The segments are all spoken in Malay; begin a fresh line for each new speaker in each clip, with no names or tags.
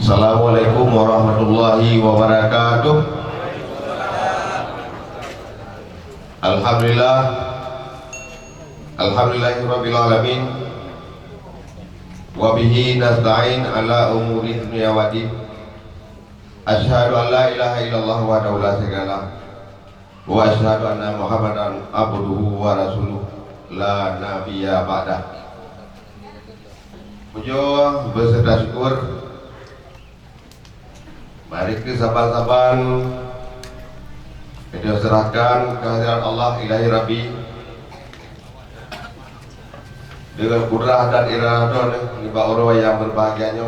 Assalamualaikum warahmatullahi wabarakatuh. Alhamdulillah, alhamdulillahirabbil alamin. Wa bihi nasta'in ala umuri dunya waddin. Asyhadu an la ilaha illallah wahdahu la syarika lah. Wa asyhadu anna Muhammadan abduhu wa rasuluh la nabiyya ba'dah. Puji beserta syukur mari ke saban-saban kita serahkan kehadiran Allah ilahi Rabbi dengan kudrah dan iradah di bawah yang berbahagianya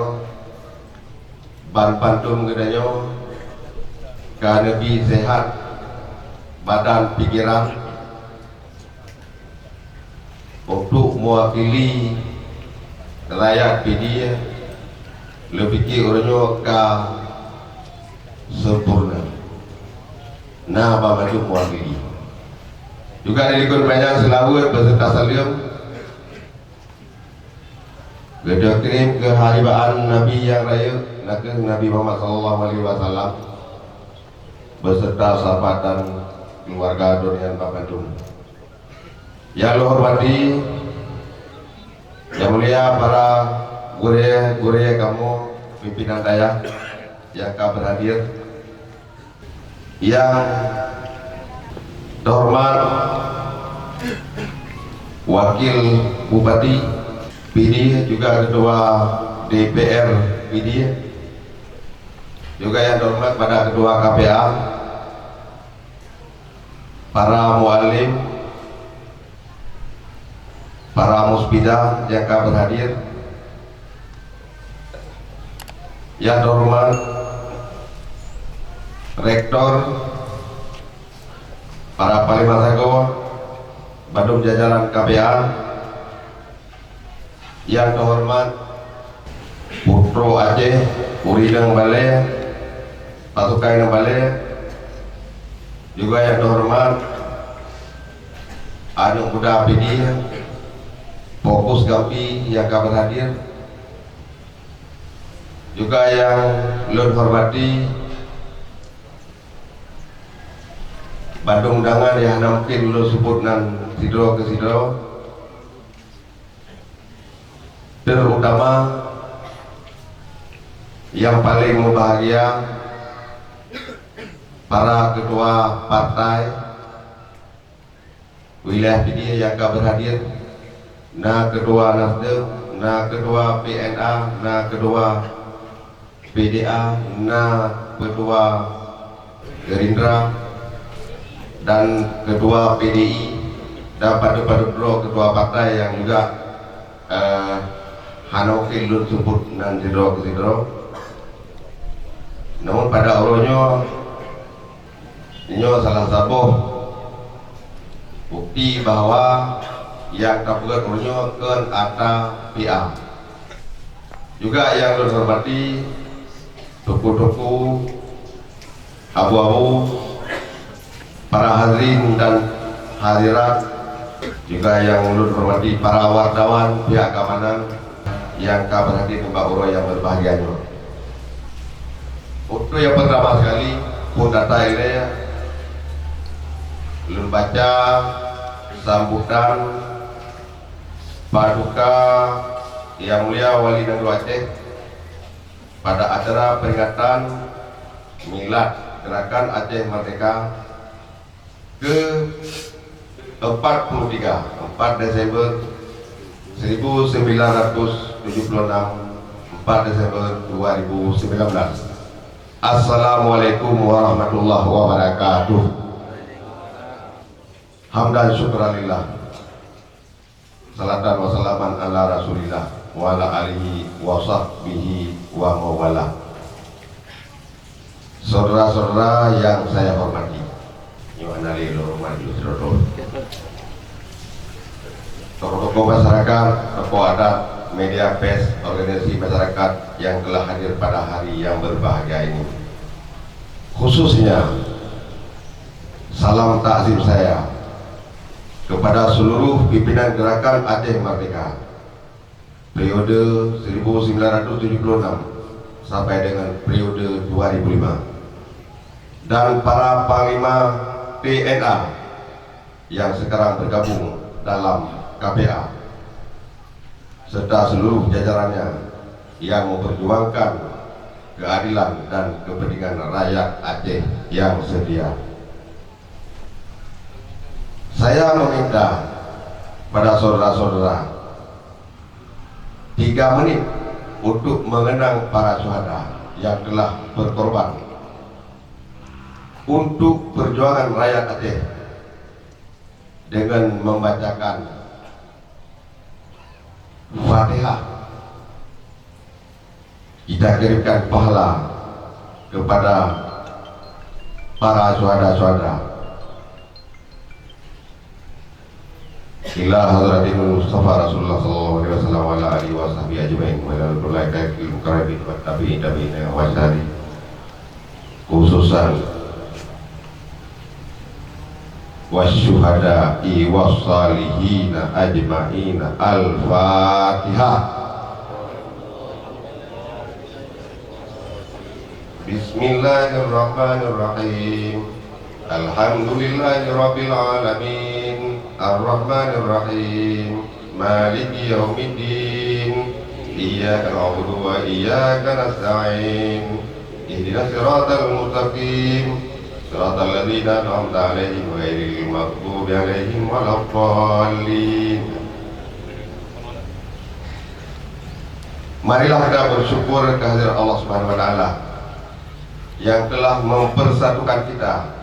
ban pantum gedanya kanebi sehat badan pikiran untuk mewakili rakyat PD lebih orangnya ka sempurna nah apa maju mewakili juga dilikun banyak selawat beserta salim gede kirim keharibaan Nabi yang raya Nabi Muhammad SAW beserta sahabat dan keluarga durian Bapak yang lo hormati yang mulia para gure kamu pimpinan dayak yang akan berhadir, yang terhormat Wakil Bupati PD, juga Ketua DPR PD, juga yang terhormat pada Ketua KPA, para mualim, para musbidah yang akan berhadir, yang terhormat Rektor, para Palimasago, Badung jajaran KPA, yang terhormat Putro Aceh, Uridang Balai, Pasukai Nang Balai, juga yang terhormat Anu Muda PD, Fokus Gampi yang akan berhadir, juga yang lun hormati Bandung undangan yang mungkin lo sebut nan sidro ke sidro, terutama yang paling berbahagia para ketua partai wilayah PD yang akan berhadir, nah ketua Nasdem, nah ketua PNA, nah ketua PDA, nah ketua Gerindra, dan ketua PDI, dan pada ketua partai yang juga Hanoki lun sebut nan sidro ke sidro. Namun pada awalnya ini salah satu bukti bahwa yang kabupaten orangnya kan ada PA. Juga yang lun hormati toko-toko abu-abu, para hadirin dan hadirat, juga yang ulun hormati para wartawan pihak keamanan yang akan berhadir di Mbak yang berbahagia. Untuk yang pertama sekali pun data ini ulun baca sambutan Paduka Yang Mulia Wali Negara Aceh pada acara peringatan Milad Gerakan Aceh Merdeka ke 43 4 Desember 1976 4 Desember 2019. Assalamualaikum warahmatullahi wabarakatuh. Hamdan syukranillah, salatan wa salaman ala rasulillah wa ala alihi wa sahbihi wa mawala. Saudara-saudara yang saya hormati, tokoh-tokoh masyarakat, tokoh adat, media pers, organisasi masyarakat yang telah hadir pada hari yang berbahagia ini. Khususnya salam takzim saya kepada seluruh pimpinan gerakan Aceh Merdeka periode 1976 sampai dengan periode 2005, dan para panglima TNA yang sekarang bergabung dalam KPA serta seluruh jajarannya yang memperjuangkan keadilan dan kepentingan rakyat Aceh yang setia. Saya meminta pada saudara-saudara 3 menit untuk mengenang para syuhada yang telah berkorban untuk perjuangan rakyat Aceh dengan membacakan Fatihah. Kita kirimkan pahala kepada para syuhada-syuhada. Ila hadratil Mustafa Rasulullah sallallahu alaihi wasallam wa ala alihi wa sahbihi ajmain wa ala al mukarrabin wa tabi'in wa syari, khususan wasyuhada'i wassalihina ajma'ina. Al-Fatihah. Bismillahirrahmanirrahim. Alhamdulillahi rabbil alamin, Ar-Rahmanir-Rahim, Maliki yaumiddin, Iyyaka na'budu wa iyyaka nasta'in, Ihdinas siratal mustaqim, siratal ladzina an'amta 'alaihim ghairil maghdubi 'alaihim waladdallin. Marilah kita bersyukur kehadirat Allah Subhanahu wa taala yang telah mempersatukan kita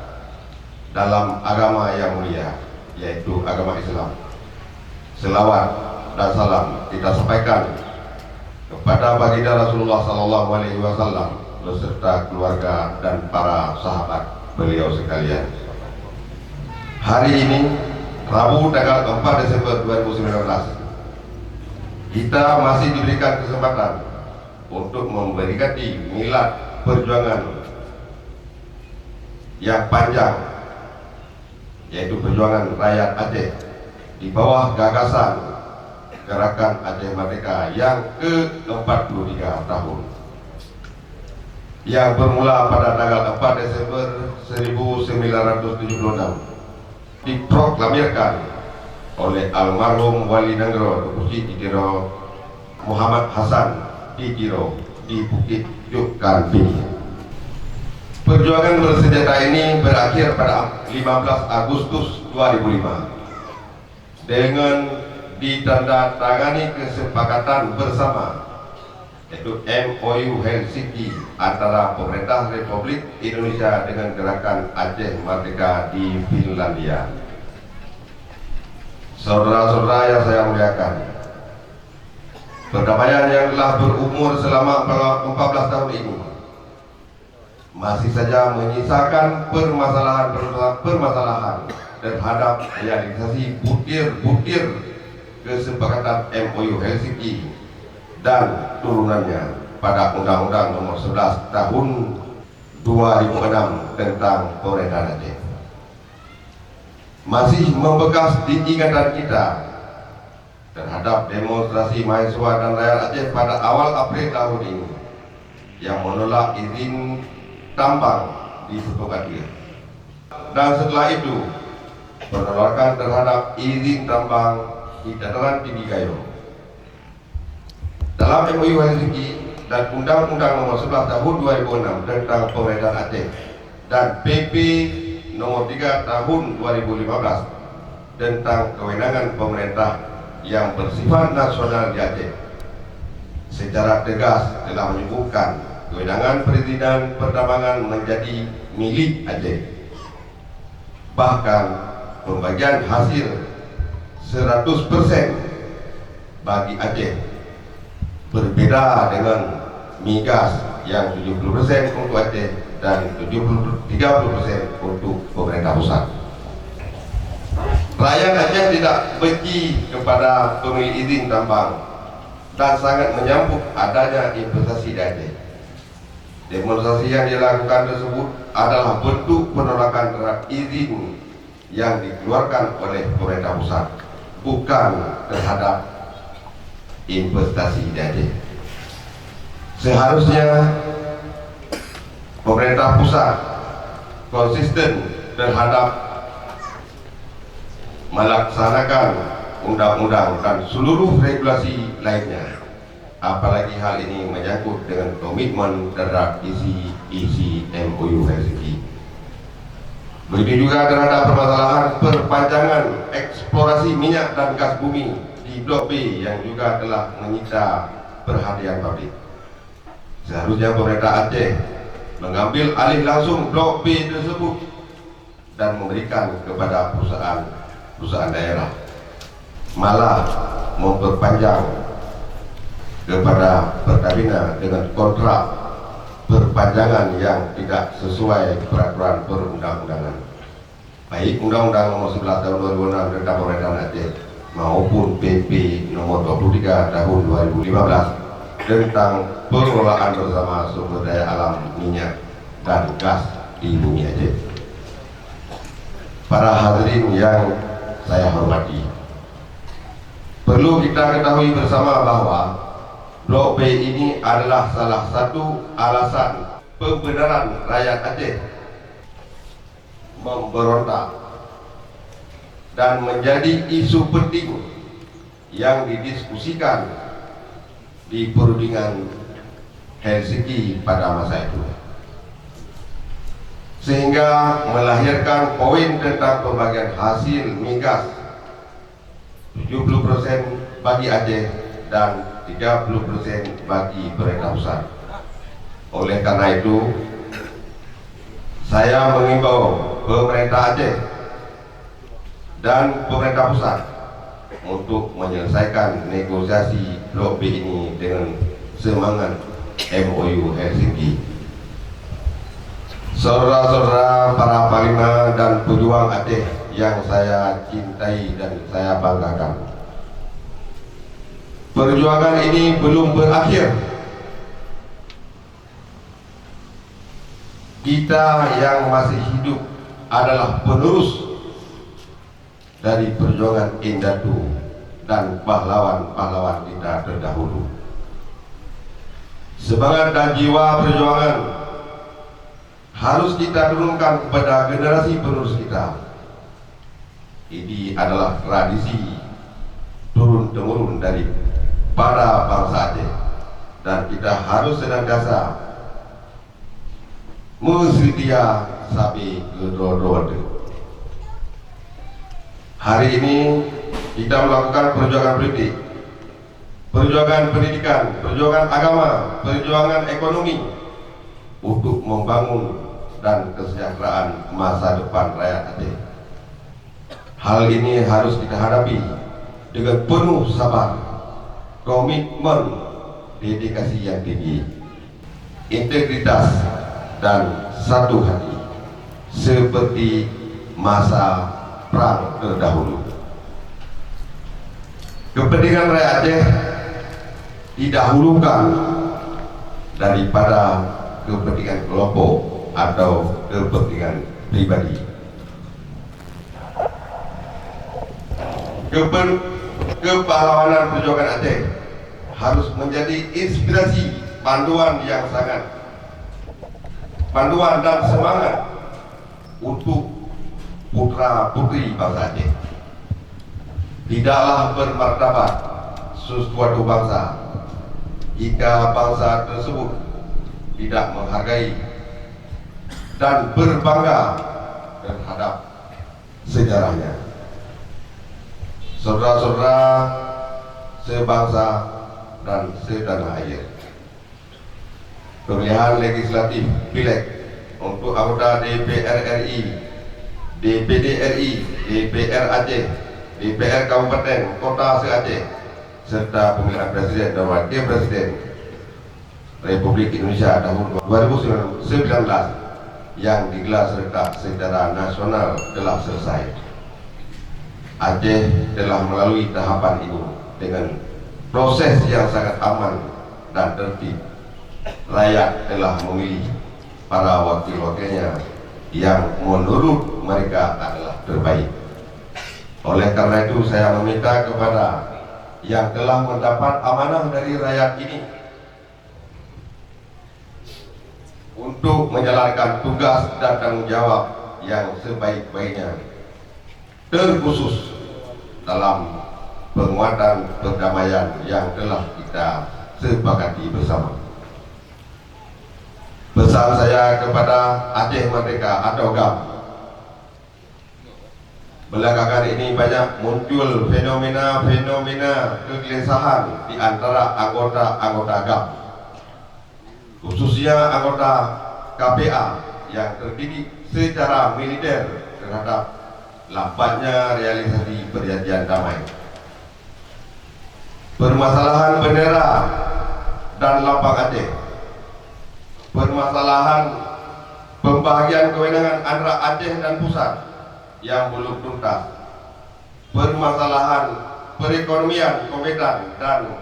dalam agama yang mulia, yaitu agama Islam. Selawat dan salam kita sampaikan kepada baginda Rasulullah sallallahu alaihi wasallam beserta keluarga dan para sahabat beliau sekalian. Hari ini Rabu tanggal 4 Desember 2019, kita masih diberikan kesempatan untuk memperingati milad perjuangan yang panjang, yaitu perjuangan rakyat Aceh di bawah gagasan Gerakan Aceh Merdeka yang ke-43 tahun, yang bermula pada tanggal 4 Desember 1976, diproklamirkan oleh almarhum Wali Nanggro Dukusi Titiro Muhammad Hasan Titiro di Bukit Jukan. Perjuangan bersenjata ini berakhir pada 15 Agustus 2005 dengan ditandatangani kesepakatan bersama, yaitu MOU Helsinki antara pemerintah Republik Indonesia dengan Gerakan Aceh Merdeka di Finlandia. Saudara-saudara yang saya muliakan, perdamaian yang telah berumur selama 14 tahun ini masih saja menyisakan permasalahan terhadap realisasi butir-butir kesepakatan MOU Helsinki dan turunannya pada Undang-Undang Nomor 11 Tahun 2006 tentang pemerintahan Aceh. Masih membekas di ingatan kita terhadap demonstrasi mahasiswa dan rakyat Aceh pada awal April tahun ini yang menolak izin tambang di Sutokadir, dan setelah itu penolakan terhadap izin tambang di dataran tinggi Gayo. Dalam MOU Helsinki dan Undang-Undang Nomor 11 Tahun 2006 tentang pemerintahan Aceh dan PP Nomor 3 Tahun 2015 tentang kewenangan pemerintah yang bersifat nasional di Aceh, secara tegas telah menyebutkan kewenangan perizinan pertambangan menjadi milik Aceh. Bahkan pembagian hasil 100% bagi Aceh, berbeda dengan migas yang 70% untuk Aceh dan 30% untuk pemerintah pusat. Rakyat Aceh tidak benci kepada pemilik izin tambang dan sangat menyambut adanya investasi di Aceh. Demonstrasi yang dilakukan tersebut adalah bentuk penolakan terhadap izin yang dikeluarkan oleh pemerintah pusat, bukan terhadap investasi di Aceh. Seharusnya pemerintah pusat konsisten terhadap melaksanakan undang-undang dan seluruh regulasi lainnya, apalagi hal ini menyangkut dengan komitmen terhadap isi MOU Helsinki. Begitu juga terhadap permasalahan perpanjangan eksplorasi minyak dan gas bumi di Blok B yang juga telah menyita perhatian publik. Seharusnya pemerintah Aceh mengambil alih langsung Blok B tersebut dan memberikan kepada perusahaan daerah, malah memperpanjang kepada Pertamina dengan kontrak perpanjangan yang tidak sesuai peraturan perundang-undangan, baik Undang-Undang Nomor 11 Tahun 2006 tentang Pemerintahan Aceh maupun PP Nomor 23 Tahun 2015 tentang pengelolaan bersama sumber daya alam minyak dan gas di bumi Aceh. Para hadirin yang saya hormati, perlu kita ketahui bersama bahwa Blok B ini adalah salah satu alasan pembenaran rakyat Aceh memberontak dan menjadi isu penting yang didiskusikan di perundingan Helsinki pada masa itu, sehingga melahirkan poin tentang pembagian hasil migas 70% bagi Aceh dan 30% bagi pemerintah pusat. Oleh karena itu, saya mengimbau pemerintah Aceh dan pemerintah pusat untuk menyelesaikan negosiasi Blok B ini dengan semangat MOU Helsinki. Saudara-saudara para panglima dan pejuang Aceh yang saya cintai dan saya banggakan, perjuangan ini belum berakhir. Kita yang masih hidup adalah penerus dari perjuangan Indatu dan pahlawan-pahlawan kita terdahulu. Semangat dan jiwa perjuangan harus kita turunkan kepada generasi penerus kita. Ini adalah tradisi turun-temurun dari para bangsa Aceh, dan kita harus senantiasa mesedia sabi kedua-dua. Hari ini kita melakukan perjuangan politik, perjuangan pendidikan, perjuangan agama, perjuangan ekonomi untuk membangun dan kesejahteraan masa depan rakyat Aceh. Hal ini harus kita hadapi dengan penuh sabar, komitmen, dedikasi yang tinggi, integritas, dan satu hati seperti masa perang terdahulu. Kepentingan rakyat Aceh didahulukan daripada kepentingan kelompok atau kepentingan pribadi. Kepahlawanan perjuangan Aceh harus menjadi inspirasi, panduan dan semangat untuk putra putri bangsa Aceh. Tidaklah bermartabat sesuatu bangsa jika bangsa tersebut tidak menghargai dan berbangga terhadap sejarahnya. Saudara-saudara sebangsa dan setanah air, pemilihan legislatif pileg untuk anggota DPR RI, DPD RI, DPR Aceh, DPR Kabupaten Kota se-Aceh, serta pemilihan presiden dan wakil presiden Republik Indonesia tahun 2019 yang digelar secara nasional telah selesai. Aceh telah melalui tahapan ini dengan proses yang sangat aman dan tertib. Rakyat telah memilih para wakil-wakilnya yang menurut mereka adalah terbaik. Oleh karena itu saya meminta kepada yang telah mendapat amanah dari rakyat ini untuk menjalankan tugas dan tanggung jawab yang sebaik-baiknya, terkhusus dalam penguatan perdamaian yang telah kita sepakati bersama. Pesan saya kepada Aceh Merdeka atau GAM, belakangan ini banyak muncul fenomena kegelisahan di antara anggota GAM, khususnya anggota KPA yang terdidik secara militer terhadap lambatnya realisasi perjanjian damai. Permasalahan bendera dan lambang Aceh, permasalahan pembahagian kewenangan antara Aceh dan pusat yang belum tuntas, permasalahan perekonomian komedan dan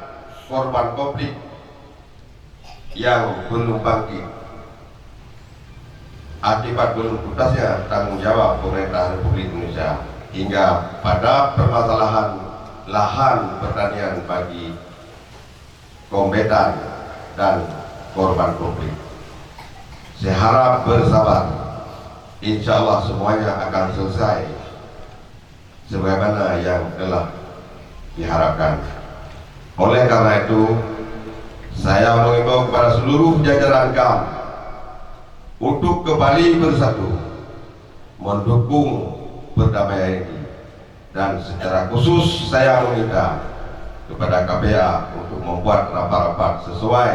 korban konflik yang belum bangkit akibat belum tuntasnya tanggung jawab pemerintah Republik Indonesia, hingga pada permasalahan lahan pertanian bagi kombatan dan korban konflik. Saya harap bersabar, insya Allah semuanya akan selesai sebagaimana yang telah diharapkan. Oleh karena itu, saya mengimbau kepada seluruh jajaran GAM untuk kembali bersatu mendukung perdamaian ini, dan secara khusus saya meminta kepada KPA untuk membuat rapat-rapat sesuai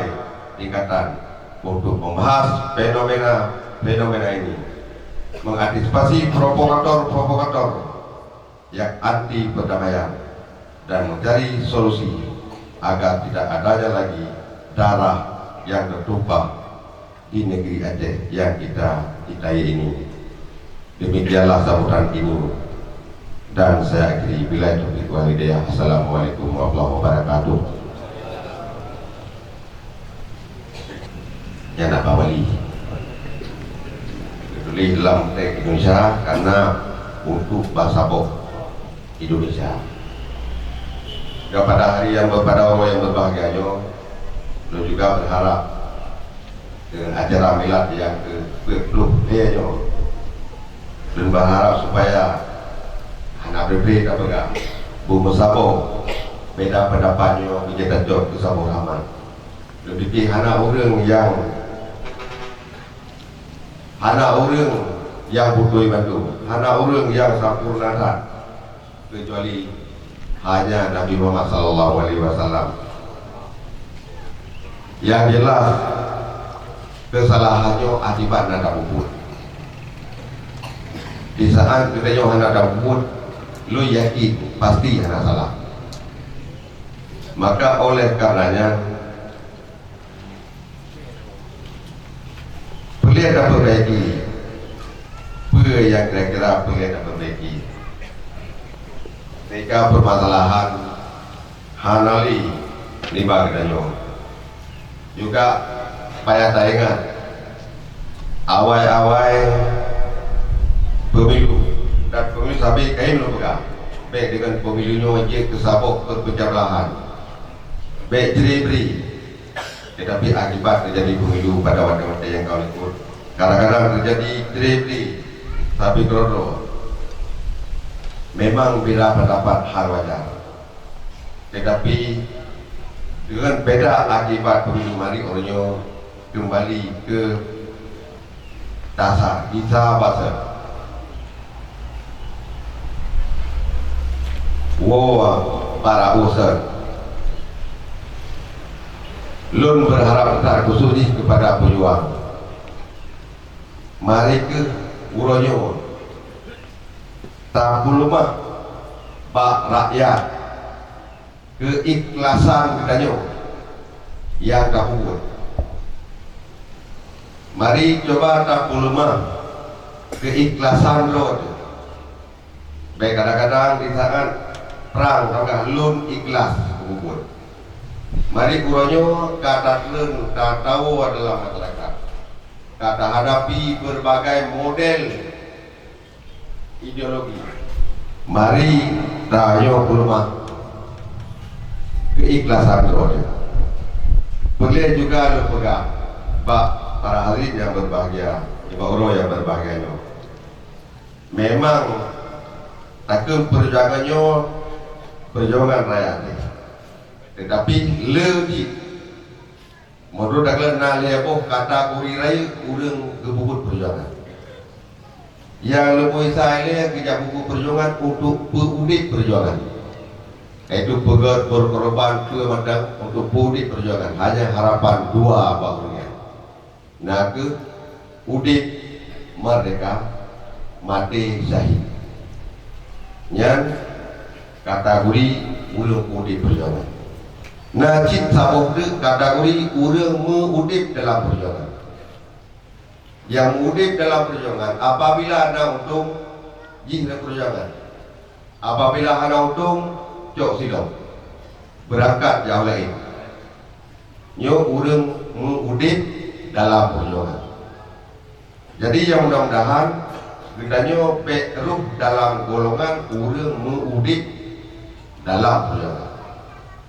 tingkatan untuk membahas fenomena ini, mengantisipasi provokator yang anti perdamaian, dan mencari solusi agar tidak adanya lagi darah yang tertumpah di negeri Aceh yang kita cintai ini. Demikianlah sambutan ini, dan saya akhiri billahi taufiq wal hidayah. Assalamualaikum warahmatullahi wabarakatuh. Ya nak Pak Wali ditulis dalam teks Indonesia karena untuk bahasa Boh Indonesia. Kepada hari yang kepada orang yang berbahagia, lo juga berharap dengan acara milad yang ke-20 dan berharap supaya anak berbeda pegang bumi sabo beda pendapatnya kita jawab ke Sabung Rahman. Lebih anak orang yang butuh bantu, anak orang yang sempurna, kecuali hanya Nabi Muhammad SAW. Yang jelas kesalahannya akibat nada bubut. Di saat kita yang nada bubut, lu yakin pasti ada salah. Maka oleh karenanya perlu ada perbaiki, yang kira-kira perlu ada perbaiki. Jika permasalahan hanali lima kedanyo juga payah taingan awal pemilu dan pemilu sampai kain lo pegang baik dengan pemilunya je kesabok berpecah belahan baik beri tetapi akibat terjadi pemilu pada waktu-waktu yang kau ikut kadang-kadang terjadi beri tapi krono memang beda pendapat hal wajar, tetapi dengan beda akibat pemilu mari orangnya kembali ke dasar kita bahasa para usaha lun berharap khusus kepada pejuang mari ke uronyo tak lemah pak rakyat keikhlasan kita yang kabur. Mari coba tak lemah keikhlasan lo. Baik kadang-kadang di saat perang tangkah lun ikhlas kabur. Mari kuronyo kata lun tak tahu adalah masyarakat. Kata hadapi berbagai model ideologi. Mari tayo rumah keikhlasan rohnya. Boleh juga lo pegang bak para hadirin yang berbahagia, Ibu Guru yang berbahagianya. Memang takkan perjuangan rakyat ni. Tetapi lebih menurut daklan nalih apa kategori raya urang gebubut perjuangan. Yang lebih saya kerja buku perjuangan untuk pengudip perjuangan. Itu pegat berkorban ke madang untuk pengudip perjuangan. Hanya harapan dua bahunya. Naga udip merdeka, mati syahid. Yang kategori urang pengudip perjuangan. Najib sabuh de kategori urang mengudip dalam perjuangan. Yang mengudip dalam perjuangan apabila anda untung jihna perjuangan, apabila anda untung cok silong berangkat jauh lain nyo urang mengudip dalam perjuangan. Jadi yang mudah-mudahan gendanya peruh dalam golongan urang mengudip dalam perjuangan.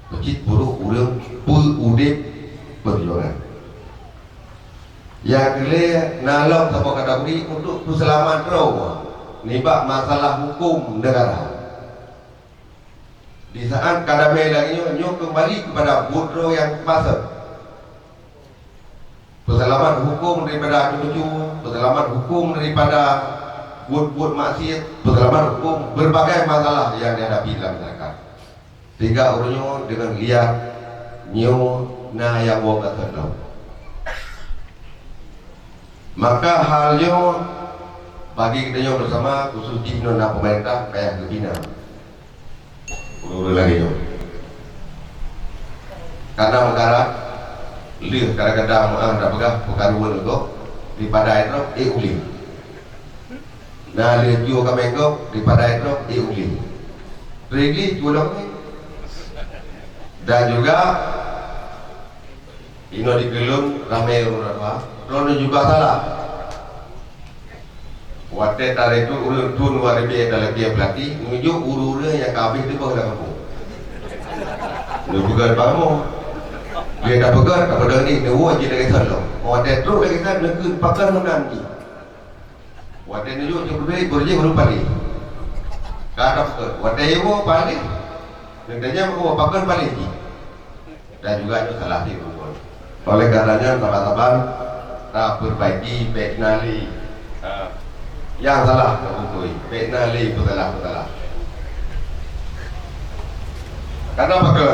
Becit buruk urang pengudip perjuangan. Yang kedua, nalok sebuah kategori untuk keselamatan rakyat nibak masalah hukum negara. Di saat kadang lagi nyo kembali kepada budro yang pasal. Perselamat hukum daripada cucu, perselamat hukum daripada bud maksiat, perselamat hukum berbagai masalah yang dihadapi dalam masyarakat. Sehingga orangnya dengan lihat nyo na yang wakat terlalu. Maka halnya bagi kita bersama khusus di nona pemerintah kayak kebina urut lagi karena mengkara lihat kadang-kadang anda pegah pekaruan itu daripada itu uli nah lihat juga kami itu daripada itu uli pergi jualan dan juga ini digelung ramai orang lalu juga salah. Waktu tarik itu urut tun waribi dalam dia pelati, menuju urut yang kabeh itu bawa kamu. Lu pegang kamu, dia dah pegang kepada ni, dia wajib lagi salah. Waktu itu lagi salah, dia pakai menanti. Waktu itu juga berbeza berje berupa ni. Kata pegang, waktu itu balik, nantinya mau pakai balik ni. Dan juga itu salah dia bukan. Oleh karenanya teman-teman tak perbaiki penali yang salah terbuntui penali betul. Karena pakai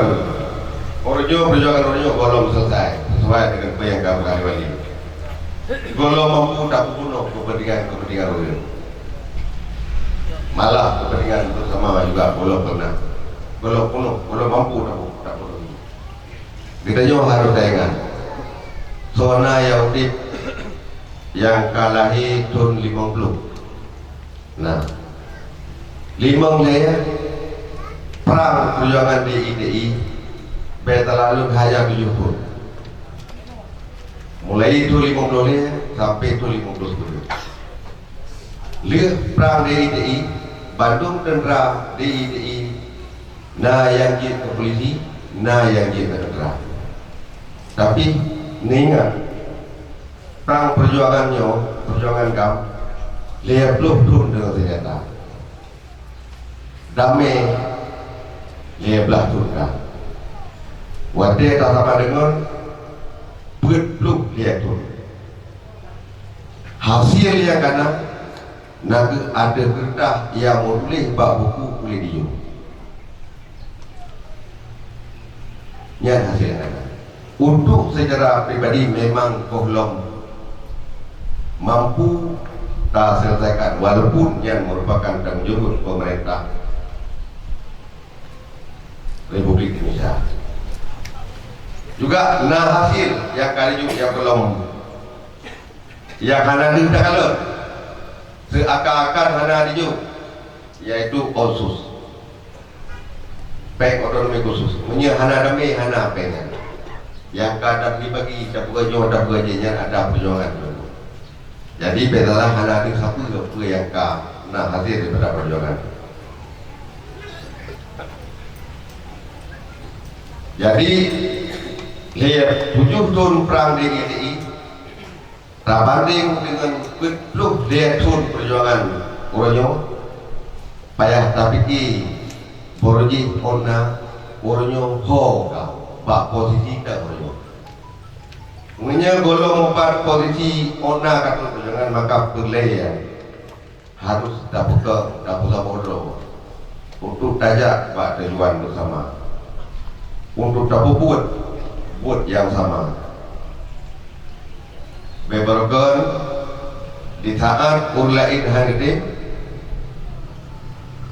perjuangan orangnya belum selesai sesuai dengan apa yang kamu kali ini. Belum mampu tak bunuh kepentingan orang. Malah kepentingan bersama juga belum pernah, belum penuh, belum mampu tak bunuh. Kita juga harus ingat. Zona Yahudi yang kalahi tahun 50. Nah, 5 saya perang perjuangan di IDI beta lalu hanya 70. Mulai itu 50 sampai itu 50. Lihat perang di IDI Bandung tentera di IDI nah yang jadi ke polisi nah yang jadi ke tentera. Tapi ingat perang perjuangan kamu lihat belum dengan senjata damai lihat belah turun wadah tak sama dengan belum lihat turun hasil yang kena naga ada kertas yang boleh bak buku boleh dijual nyat hasil yang kena. Untuk secara pribadi memang kau belum mampu tak selesaikan walaupun yang merupakan tanggungjawab pemerintah Republik Indonesia. Juga hasil yang kali juga yang belum yang hana tidak kalau seakan-akan hana dijuk yaitu OSUS Bank Otonomi Khusus hana demi hana pengen yang kadang dibagi dapat gajinya ada perjuangan dulu. Jadi bedalah hanya ada satu yang nak hasil daripada perjuangan. Jadi lihat 7 tahun perang di GDI tak banding dengan lu dia tun perjuangan orangnya payah tapi ki boroji ona orangnya ho ka bak posisi ka orangnya punya golong 4 posisi ona kata perjuangan maka perlayan harus dapat bodoh untuk tajak buat tujuan bersama, untuk dapat buat yang sama. Beberkan di saat urlain hari ini,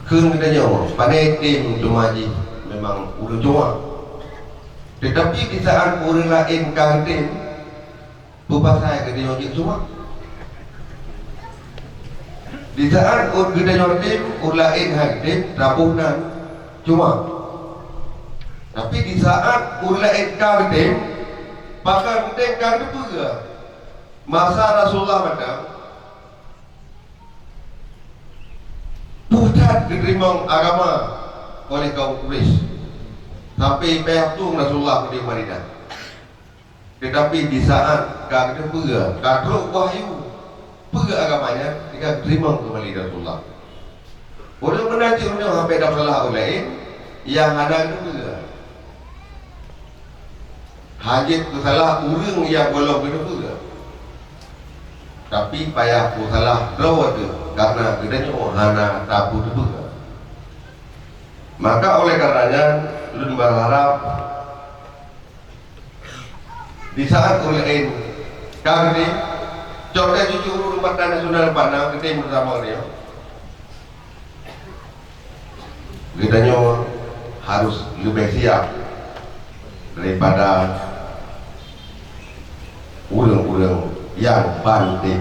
kun kita nyawa, pandai tim jumaji memang udah cuma. Tetapi di saat urlain kali ini, bupasai kita nyawa cuma. Di saat kita nyawa tim urlain hari ini, rabunan cuma. Tapi di saat urlain kali ini, pakar tim kali itu juga. Masa Rasulullah macam pusat diterima agama oleh kaum Quraisy sampai pihak tu Rasulullah di Madinah. Tetapi di saat kami pergi kadro wahyu pergi agamanya jika terima kembali Rasulullah. Orang menanti orang sampai dah salah oleh yang ada itu pergi. Hajat tu salah orang yang belum pergi. Tapi payah ku salah draw tu karena kita hana tabu tu. Maka oleh karenanya ulun berharap di saat ulun kami contoh jujur Rumah Nasional Padang kita bersama dia kita harus lebih siap daripada ulun-ulun yang banting.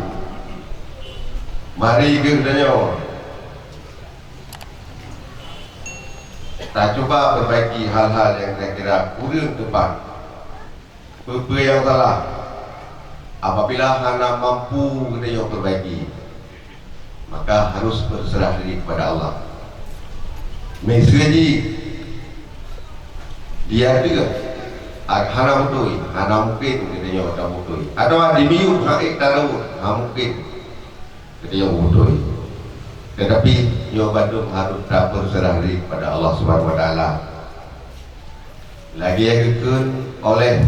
Mari kita coba perbaiki hal-hal yang saya kira kurang tepat, apa yang salah. Apabila hana mampu kita perbaiki, maka harus berserah diri kepada Allah. Mesej dia juga hana betul, hana mungkin kita tak betul. Atau di miut haik tahu, mungkin kita betul. Tetapi Bandung harus tak berserah diri kepada Allah Subhanahu Wa Taala. Lagi yang dikun oleh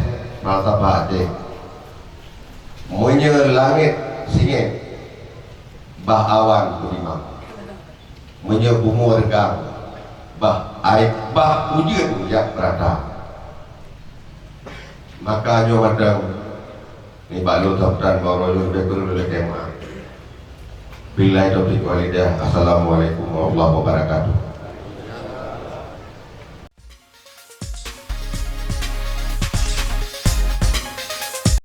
Malsabah Aceh, munye langit singit, bah awan berimam, munye bumi regang, bah air bah hujan yang merata. Maka Bandung ni balu sabdan baru betul oleh kemah. Billahi taufiq wal hidayah. Assalamualaikum warahmatullahi wabarakatuh.